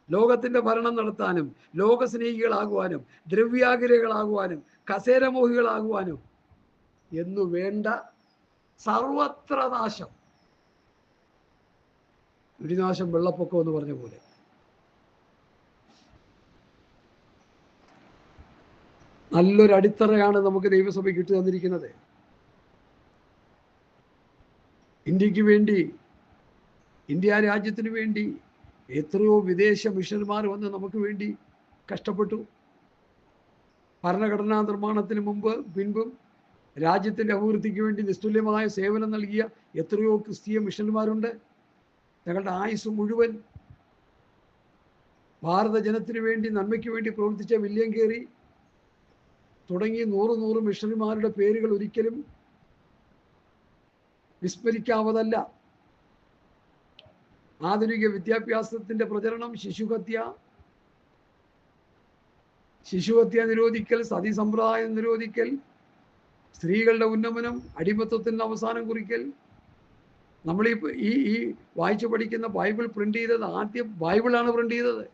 ലോകത്തിന്റെ ഭരണം നടത്താനും ലോകസ്നേഹികളാകുവാനും ദ്രവ്യാഗ്രഹികളാകുവാനും കസേരമോഹികളാകുവാനും എന്നു വേണ്ട സർവത്ര നാശം. ഇടിനാശം വെള്ളപ്പൊക്കം എന്ന് പറഞ്ഞ പോലെ. നല്ലൊരു അടിത്തറയാണ് നമുക്ക് ദൈവസഭയ്ക്ക് ഇട്ടു തന്നിരിക്കുന്നത്. ഇന്ത്യക്ക് വേണ്ടി, ഇന്ത്യ രാജ്യത്തിന് വേണ്ടി എത്രയോ വിദേശ മിഷണറിമാർ വന്ന് നമുക്ക് വേണ്ടി കഷ്ടപ്പെട്ടു. ഭരണഘടനാ നിർമ്മാണത്തിന് പിൻപും രാജ്യത്തിൻ്റെ അഭിവൃദ്ധിക്ക് വേണ്ടി നിസ്തുല്യമായ സേവനം നൽകിയ എത്രയോ ക്രിസ്തീയ മിഷണറിമാരുണ്ട്. ഞങ്ങളുടെ ആയുസ് മുഴുവൻ ഭാരത ജനത്തിന് വേണ്ടി, നന്മയ്ക്ക് വേണ്ടി പ്രവർത്തിച്ച വില്യം കേറി തുടങ്ങി 100 മിഷണറിമാരുടെ പേരുകൾ ഒരിക്കലും വിസ്മരിക്കാവതല്ല. ആധുനിക വിദ്യാഭ്യാസത്തിന്റെ പ്രചരണം, ശിശുഹത്യ നിരോധിക്കൽ, സതി സമ്പ്രദായം നിരോധിക്കൽ, സ്ത്രീകളുടെ ഉന്നമനം, അടിമത്തത്തിന് അവസാനം കുറിക്കൽ. നമ്മൾ ഈ വായിച്ചു പഠിക്കുന്ന ബൈബിൾ പ്രിന്റ് ചെയ്തത് ആദ്യം ബൈബിളാണ് പ്രിന്റ് ചെയ്തത്.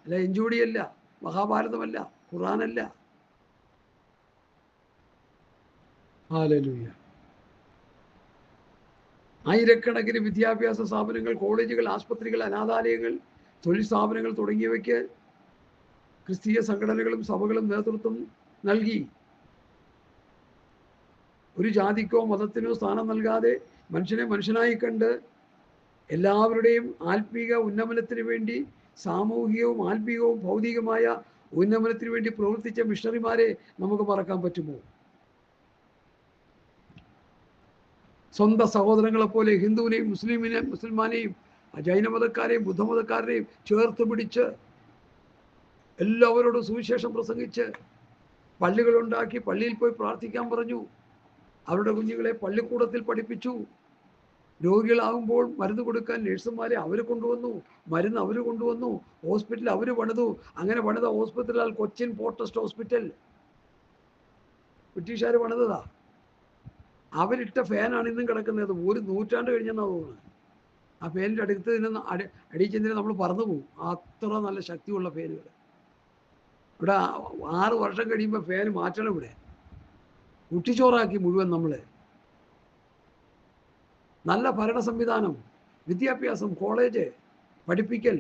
അല്ല എഞ്ചൂടിയല്ല, മഹാഭാരതമല്ല, ഖുറാനല്ല. ഹല്ലേലൂയ. ആയിരക്കണക്കിന് വിദ്യാഭ്യാസ സ്ഥാപനങ്ങൾ, കോളേജുകൾ, ആസ്പത്രികൾ, അനാഥാലയങ്ങൾ, തൊഴിൽ സ്ഥാപനങ്ങൾ തുടങ്ങിയവയ്ക്ക് ക്രിസ്തീയ സംഘടനകളും സഭകളും നേതൃത്വം നൽകി. ഒരു ജാതിക്കോ മതത്തിനോ സ്ഥാനം നൽകാതെ മനുഷ്യനെ മനുഷ്യനായി കണ്ട് എല്ലാവരുടെയും ആത്മീക ഉന്നമനത്തിന് വേണ്ടി, സാമൂഹികവും ആത്മീകവും ഭൗതികമായ ഉന്നമനത്തിന് വേണ്ടി പ്രവർത്തിച്ച മിഷണറിമാരെ നമുക്ക് മറക്കാൻ പറ്റുമോ? സ്വന്തം സഹോദരങ്ങളെ പോലെ ഹിന്ദുവിനെയും മുസ്ലിമാനെയും ജൈനമതക്കാരെയും ബുദ്ധമതക്കാരെയും ചേർത്ത് പിടിച്ച് എല്ലാവരോടും സുവിശേഷം പ്രസംഗിച്ച് പള്ളികളുണ്ടാക്കി പള്ളിയിൽ പോയി പ്രാർത്ഥിക്കാൻ പറഞ്ഞു. അവരുടെ കുഞ്ഞുങ്ങളെ പള്ളിക്കൂടത്തിൽ പഠിപ്പിച്ചു. രോഗികളാകുമ്പോൾ മരുന്ന് കൊടുക്കാൻ നഴ്സുമാരെ അവർ കൊണ്ടുവന്നു, മരുന്ന് അവർ കൊണ്ടുവന്നു, ഹോസ്പിറ്റൽ അവർ പണിതു. അങ്ങനെ പണിത ഹോസ്പിറ്റലാണ് കൊച്ചിൻ പോർട്ടസ്റ്റ് ഹോസ്പിറ്റൽ. ബ്രിട്ടീഷുകാർ പണിതതാ. അവരിട്ട ഫാനാണ് ഇന്നും കിടക്കുന്നത്. 1 നൂറ്റാണ്ട് കഴിഞ്ഞെന്നാ തോന്നുന്നത്. ആ ഫാനിൻ്റെ അടുത്ത് നിന്ന് അടിച്ചെന്തിന് നമ്മൾ പറന്നു പോകും. അത്ര നല്ല ശക്തിയുള്ള ഫാനുകൾ. ഇവിടെ 6 വർഷം കഴിയുമ്പോൾ ഫാൻ മാറ്റണം. ഇവിടെ കുട്ടിച്ചോറാക്കി മുഴുവൻ. നമ്മൾ നല്ല ഭരണ സംവിധാനം, വിദ്യാഭ്യാസം, കോളേജ്, പഠിപ്പിക്കൽ,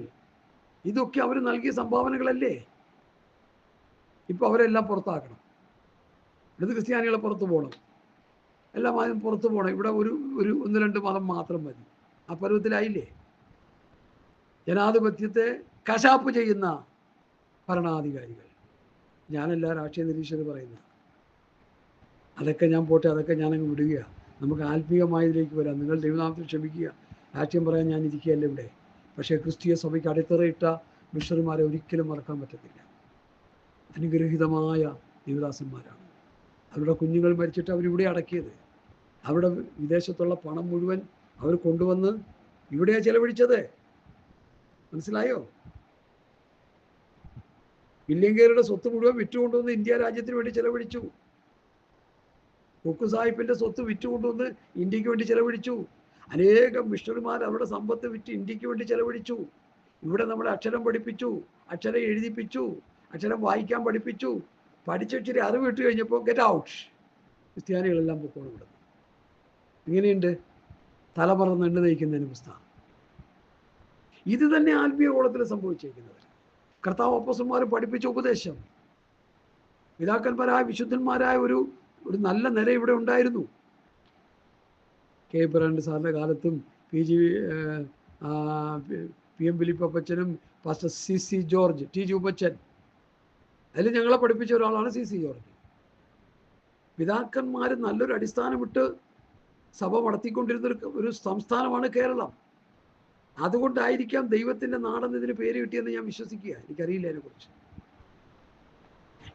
ഇതൊക്കെ അവർ നൽകിയ സംഭാവനകളല്ലേ? ഇപ്പം അവരെല്ലാം പുറത്താക്കണം. ഇടത് ക്രിസ്ത്യാനികളെ പുറത്തു പോകണം, എല്ലാം ആദ്യം പുറത്തു പോകണം. ഇവിടെ ഒരു 1-2 മതം മാത്രം മതി. ആ പരുവത്തിലായില്ലേ? ജനാധിപത്യത്തെ കശാപ്പ് ചെയ്യുന്ന ഭരണാധികാരികൾ. ഞാനല്ല രാഷ്ട്രീയ നിരീക്ഷകർ പറയുന്ന. അതൊക്കെ ഞാൻ പോട്ടെ, അതൊക്കെ ഞാനങ്ങ് വിടുക. നമുക്ക് ആത്മീയമായതിലേക്ക് വരാം. നിങ്ങൾ ദൈവനാമത്തിൽ ക്ഷമിക്കുക. രാഷ്ട്രീയം പറയാൻ ഞാൻ ഇരിക്കുകയല്ല ഇവിടെ. പക്ഷേ ക്രിസ്തീയ സഭയ്ക്ക് അടിത്തറയിട്ട മിഷണറിമാരെ ഒരിക്കലും മറക്കാൻ പറ്റത്തില്ല. അനുഗ്രഹീതമായ ദൈവദാസന്മാരാണ്. അവരുടെ കുഞ്ഞുങ്ങൾ മരിച്ചിട്ട് അവരിവിടെ അടക്കിയത്. അവരുടെ വിദേശത്തുള്ള പണം മുഴുവൻ അവർ കൊണ്ടുവന്ന് ഇവിടെയാണ് ചെലവഴിച്ചത്. മനസ്സിലായോ? ബില്യങ്കേരുടെ സ്വത്ത് മുഴുവൻ വിറ്റുകൊണ്ടുവന്ന് ഇന്ത്യ രാജ്യത്തിന് വേണ്ടി ചെലവഴിച്ചു. കൊക്കു സാഹിബിന്റെ സ്വത്ത് വിറ്റുകൊണ്ടുവന്ന് ഇന്ത്യക്ക് വേണ്ടി ചെലവഴിച്ചു. അനേകം മിഷണറിമാർ അവരുടെ സമ്പത്ത് വിറ്റ് ഇന്ത്യക്ക് വേണ്ടി ചെലവഴിച്ചു. ഇവിടെ നമ്മളെ അക്ഷരം പഠിപ്പിച്ചു, അക്ഷരം എഴുതിപ്പിച്ചു, അക്ഷരം വായിക്കാൻ പഠിപ്പിച്ചു. പഠിച്ചിട്ട് അറിവ് ഇട്ട് കഴിഞ്ഞപ്പോൾ ഗെറ്റ് ഔട്ട്, ക്രിസ്ത്യാനികളെല്ലാം പൊക്കോളം വിടുന്നു. ഇങ്ങനെയുണ്ട് തലമുറ നീണ്ടു നയിക്കുന്നതിന് പുസ്തകം. ഇത് തന്നെ ആത്മീയ കോളത്തിൽ സംഭവിച്ചിരിക്കുന്നവർ. കർത്താവ് അപ്പോസ്തലന്മാർ പഠിപ്പിച്ച ഉപദേശം, പിതാക്കന്മാരായ വിശുദ്ധന്മാരായ ഒരു നല്ല നിര ഇവിടെ ഉണ്ടായിരുന്നു. കെ ബ്രാൻഡ് സാറിൻ്റെ കാലത്തും PM ഫിലിപ്പച്ചനും pastor CC George, TG Uppachan, അതിൽ ഞങ്ങളെ പഠിപ്പിച്ച ഒരാളാണ് CC ജോർജ്. പിതാക്കന്മാർ നല്ലൊരു അടിസ്ഥാനമിട്ട് സഭ നടത്തിക്കൊണ്ടിരുന്ന ഒരു സംസ്ഥാനമാണ് കേരളം. അതുകൊണ്ടായിരിക്കാം ദൈവത്തിൻ്റെ നാടെന്നതിന് പേര് കിട്ടിയെന്ന് ഞാൻ വിശ്വസിക്കുക. എനിക്കറിയില്ല അതിനെക്കുറിച്ച്.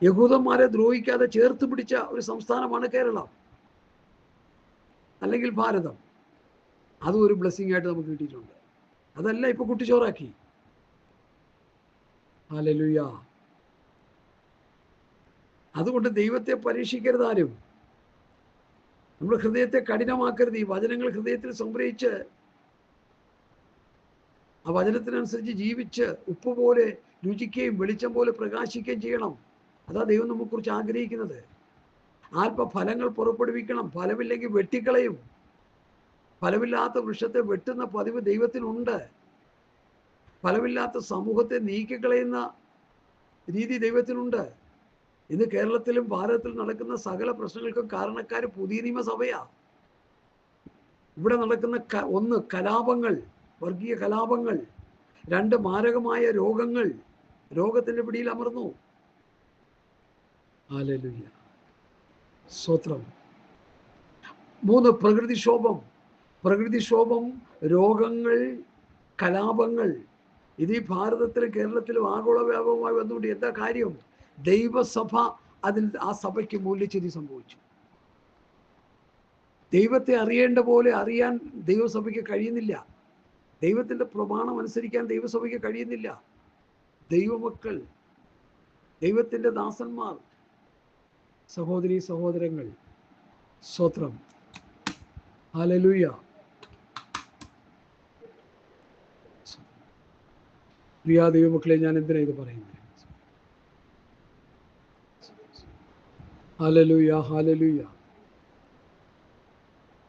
യഹൂദന്മാരെ ദ്രോഹിക്കാതെ ചേർത്ത് പിടിച്ച ഒരു സംസ്ഥാനമാണ് കേരളം, അല്ലെങ്കിൽ ഭാരതം. അതും ഒരു ബ്ലെസ്സിങ് ആയിട്ട് നമുക്ക് കിട്ടിയിട്ടുണ്ട്. അതല്ല ഇപ്പൊ കുട്ടിച്ചോറാക്കി. ഹല്ലേലൂയ. അതുകൊണ്ട് ദൈവത്തെ പരീക്ഷിക്കരുത് ആരും. നമ്മുടെ ഹൃദയത്തെ കഠിനമാക്കരുത്. ഈ വചനങ്ങൾ ഹൃദയത്തിൽ സംഗ്രഹിച്ച് ആ വചനത്തിനനുസരിച്ച് ജീവിച്ച് ഉപ്പ് പോലെ രുചിക്കുകയും വെളിച്ചം പോലെ പ്രകാശിക്കുകയും ചെയ്യണം. അതാ ദൈവം നമ്മെക്കുറിച്ച് ആഗ്രഹിക്കുന്നത്. ആത്മഫലങ്ങൾ പുറപ്പെടുവിക്കണം. ഫലമില്ലെങ്കിൽ വെട്ടിക്കളയും. ഫലമില്ലാത്ത വൃക്ഷത്തെ വെട്ടുന്ന പതിവ് ദൈവത്തിനുണ്ട്. ഫലമില്ലാത്ത സമൂഹത്തെ നീക്കിക്കളയുന്ന രീതി ദൈവത്തിനുണ്ട്. ഇന്ന് കേരളത്തിലും ഭാരതത്തിലും നടക്കുന്ന സകല പ്രശ്നങ്ങൾക്കും കാരണക്കാർ പുതിയ നിയമസഭയാ. ഇവിടെ നടക്കുന്ന ഒന്ന് കലാപങ്ങൾ, വർഗീയ കലാപങ്ങൾ. രണ്ട് മാരകമായ രോഗങ്ങൾ, രോഗത്തിന്റെ പിടിയിൽ അമർന്നു. ഹല്ലേലൂയ, സ്തോത്രം. 3 പ്രകൃതിക്ഷോഭം. പ്രകൃതിക്ഷോഭം, രോഗങ്ങൾ, കലാപങ്ങൾ. ഇത് ഈ ഭാരതത്തിലും കേരളത്തിലും ആഗോള വ്യാപകമായി വന്നുകൊണ്ട് എന്താ കാര്യം? ദൈവസഭ ആ സഭയ്ക്ക് മൂല്യച്യുതി സംഭവിച്ചു. ദൈവത്തെ അറിയേണ്ട പോലെ അറിയാൻ ദൈവസഭയ്ക്ക് കഴിയുന്നില്ല. ദൈവത്തിൻ്റെ പ്രമാണം അനുസരിക്കാൻ ദൈവസഭയ്ക്ക് കഴിയുന്നില്ല. ദൈവമക്കൾ, ദൈവത്തിൻ്റെ ദാസന്മാർ, സഹോദരീ സഹോദരങ്ങൾ, സ്തോത്രം. ഹല്ലേലൂയ. പ്രിയ ദൈവമക്കളെ, ഞാൻ എന്തിനാ ഇത് പറയുന്നത്? Hallelujah, hallelujah.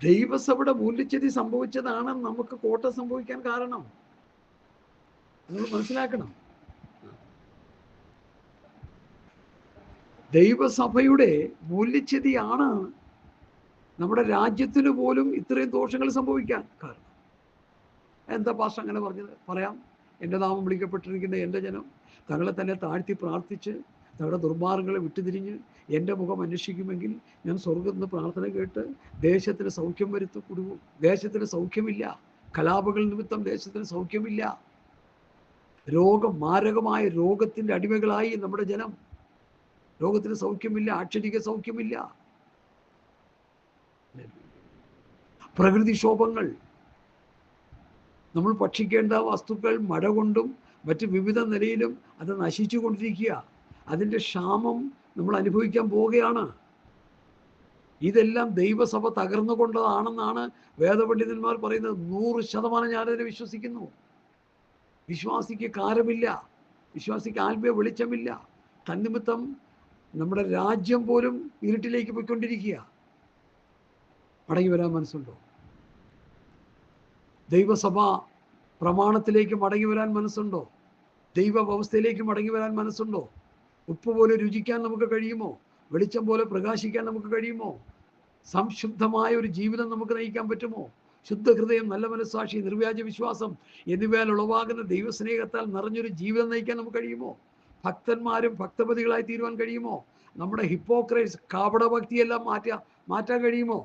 ദൈവസഭയുടെ മൂല്യച്യുതി സംഭവിച്ചതാണ് നമുക്ക് കോട്ടം സംഭവിക്കാൻ കാരണം. നിങ്ങൾ മനസ്സിലാക്കണം. ദൈവസഭയുടെ മൂല്യച്യുതിയാണ് നമ്മുടെ രാജ്യത്തിന് പോലും ഇത്രയും ദോഷങ്ങൾ സംഭവിക്കാൻ കാരണം. എന്താ പാസ്റ്റർ അങ്ങനെ പറഞ്ഞത്? പറയാം. എൻ്റെ നാമം വിളിക്കപ്പെട്ടിരിക്കുന്ന എൻ്റെ ജനം തങ്ങളെ തന്നെ താഴ്ത്തി പ്രാർത്ഥിച്ച് തങ്ങളുടെ ദുർമാർഗ്ഗങ്ങളെ വിട്ടുതിരിഞ്ഞ് എൻ്റെ മുഖം അന്വേഷിക്കുമെങ്കിൽ ഞാൻ സ്വർഗ്ഗത്തിൽ നിന്ന് പ്രാർത്ഥന കേട്ട് ദേശത്തിന് സൗഖ്യം കൊടുക്കും. ദേശത്തിന് സൗഖ്യമില്ല. കലാപങ്ങൾ നിമിത്തം ദേശത്തിന് സൗഖ്യമില്ല. മാരകമായ രോഗത്തിൻ്റെ അടിമകളായി നമ്മുടെ ജനം. രോഗത്തിന് സൗഖ്യമില്ല, ആക്ഷരിക സൗഖ്യമില്ല. പ്രകൃതിക്ഷോഭങ്ങൾ. നമ്മൾ ഭക്ഷിക്കേണ്ട വസ്തുക്കൾ മഴ കൊണ്ടും മറ്റ് വിവിധ നിലയിലും അത് നശിച്ചു കൊണ്ടിരിക്കുക. അതിൻ്റെ ക്ഷാമം നമ്മൾ അനുഭവിക്കാൻ പോവുകയാണ്. ഇതെല്ലാം ദൈവസഭ തകർന്നുകൊണ്ടതാണെന്നാണ് വേദപണ്ഡിതന്മാർ പറയുന്നത്. 100% ഞാനതിനെ വിശ്വസിക്കുന്നു. വിശ്വാസിക്ക് കാരമില്ല, വിശ്വാസിക്ക് ആത്മീയ വെളിച്ചമില്ല. തന്നിമിത്തം നമ്മുടെ രാജ്യം പോലും ഇരുട്ടിലേക്ക് പോയിക്കൊണ്ടിരിക്കുക. മടങ്ങി വരാൻ മനസ്സുണ്ടോ? ദൈവസഭ പ്രമാണത്തിലേക്ക് മടങ്ങി വരാൻ മനസ്സുണ്ടോ? ദൈവ വ്യവസ്ഥയിലേക്ക് മടങ്ങി വരാൻ മനസ്സുണ്ടോ? ഉപ്പ് പോലെ രുചിക്കാൻ നമുക്ക് കഴിയുമോ? വെളിച്ചം പോലെ പ്രകാശിക്കാൻ നമുക്ക് കഴിയുമോ? സംശുദ്ധമായ ഒരു ജീവിതം നമുക്ക് നയിക്കാൻ പറ്റുമോ? ശുദ്ധഹൃദയം, നല്ല മനസ്സാക്ഷി, നിർവ്യാജ വിശ്വാസം എന്നിവയാൽ ഉളവാകുന്ന ദൈവസ്നേഹത്താൽ നിറഞ്ഞൊരു ജീവിതം നയിക്കാൻ നമുക്ക് കഴിയുമോ? ഭക്തന്മാരും ഭക്തപതികളായി തീരുവാൻ കഴിയുമോ? നമ്മുടെ ഹിപ്പോക്രൈറ്റ്സ്, കാപടഭക്തിയെല്ലാം മാറ്റാൻ കഴിയുമോ?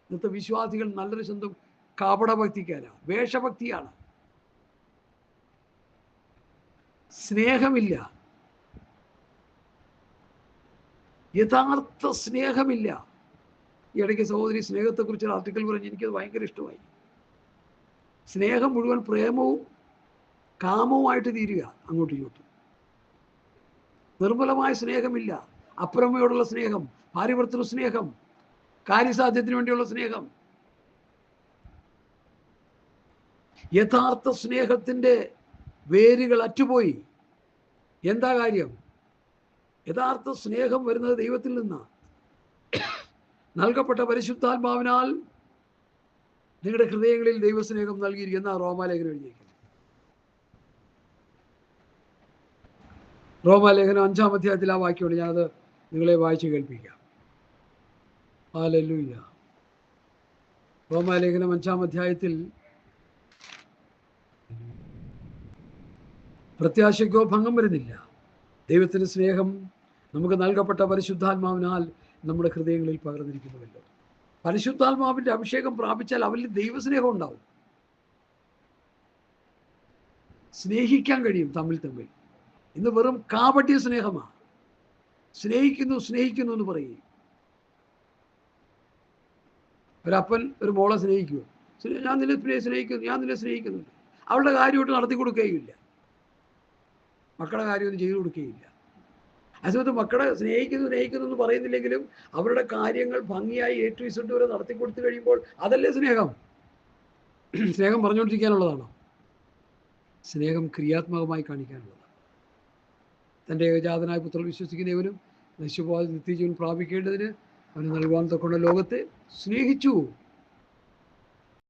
ഇന്നത്തെ വിശ്വാസികൾ നല്ലൊരു സ്വന്തം കാപടഭക്തിക്കാരാണ്, വേഷഭക്തിയാണ്. സ്നേഹമില്ല. യഥാർത്ഥ സ്നേഹമില്ല. ഈ ഇടയ്ക്ക് സഹോദരി സ്നേഹത്തെക്കുറിച്ച് ഒരു ആർട്ടിക്കിൾ പറഞ്ഞ് എനിക്കത് ഭയങ്കര ഇഷ്ടമായി. സ്നേഹം മുഴുവൻ പ്രേമവും കാമവുമായിട്ട് തീരുക അങ്ങോട്ടും ഇങ്ങോട്ടും. നിർമ്മലമായ സ്നേഹമില്ല. അപ്പുറമ്മയോടുള്ള സ്നേഹം, ഭാര്യഭർത്തൃ സ്നേഹം, കാര്യസാധ്യത്തിന് വേണ്ടിയുള്ള സ്നേഹം. യഥാർത്ഥ സ്നേഹത്തിൻ്റെ വേരുകൾ അറ്റുപോയി. എന്താ കാര്യം? യഥാർത്ഥ സ്നേഹം വരുന്നത് ദൈവത്തിൽ നിന്നാണ്. നൽകപ്പെട്ട പരിശുദ്ധാത്മാവിനാൽ നിങ്ങളുടെ ഹൃദയങ്ങളിൽ ദൈവസ്നേഹം നൽകിയിരിക്കുന്ന റോമാലേഖനം എഴുതിയിരിക്കുന്നത്. റോമാലേഖനം 5-ാം അധ്യായത്തിൽ ആ വാക്യമാണ്. ഞാനത് നിങ്ങളെ വായിച്ചു കേൾപ്പിക്കാം. ഹല്ലേലൂയ. റോമാലേഖനം 5-ാം അധ്യായത്തിൽ പ്രത്യാശയ്ക്കോ ഭംഗം വരുന്നില്ല. ദൈവത്തിൻ്റെ സ്നേഹം നമുക്ക് നൽകപ്പെട്ട പരിശുദ്ധാത്മാവിനാൽ നമ്മുടെ ഹൃദയങ്ങളിൽ പകർന്നിരിക്കുന്നുവല്ലോ. പരിശുദ്ധാത്മാവിൻ്റെ അഭിഷേകം പ്രാപിച്ചാൽ അവരിൽ ദൈവസ്നേഹം ഉണ്ടാവും. സ്നേഹിക്കാൻ കഴിയും തമ്മിൽ തമ്മിൽ. ഇന്ന് വെറും കാപട്യ സ്നേഹമാണ്. സ്നേഹിക്കുന്നു സ്നേഹിക്കുന്നു എന്ന് പറയും. ഒരപ്പൻ ഒരു മോളെ സ്നേഹിക്കുമോ? ഞാൻ നിന്നെ സ്നേഹിക്കുന്നു, ഞാൻ നിന്നെ സ്നേഹിക്കുന്നുണ്ട്. അവളുടെ കാര്യമായിട്ട് നടത്തി കൊടുക്കുകയില്ല. മക്കളുടെ കാര്യമൊന്നും ചെയ്തു കൊടുക്കുകയില്ല. അതുകൊണ്ട് മക്കളെ സ്നേഹിക്കുന്നു എന്ന് പറയുന്നില്ലെങ്കിലും അവരുടെ കാര്യങ്ങൾ ഭംഗിയായി A-to Z വരെ നടത്തി കൊടുത്തു കഴിയുമ്പോൾ അതല്ലേ സ്നേഹം? സ്നേഹം പറഞ്ഞുകൊണ്ടിരിക്കാനുള്ളതാണോ? സ്നേഹം ക്രിയാത്മകമായി കാണിക്കാനുള്ളതാണ്. തൻ്റെ ഏകജാതനായ പുത്രൻ വിശ്വസിക്കുന്നവനും നശിച്ചുപോകാതെ നിത്യജീവൻ പ്രാപിക്കേണ്ടതിന് അവന് നൽകുവാൻ തക്കൊണ്ട് ലോകത്തെ സ്നേഹിച്ചു.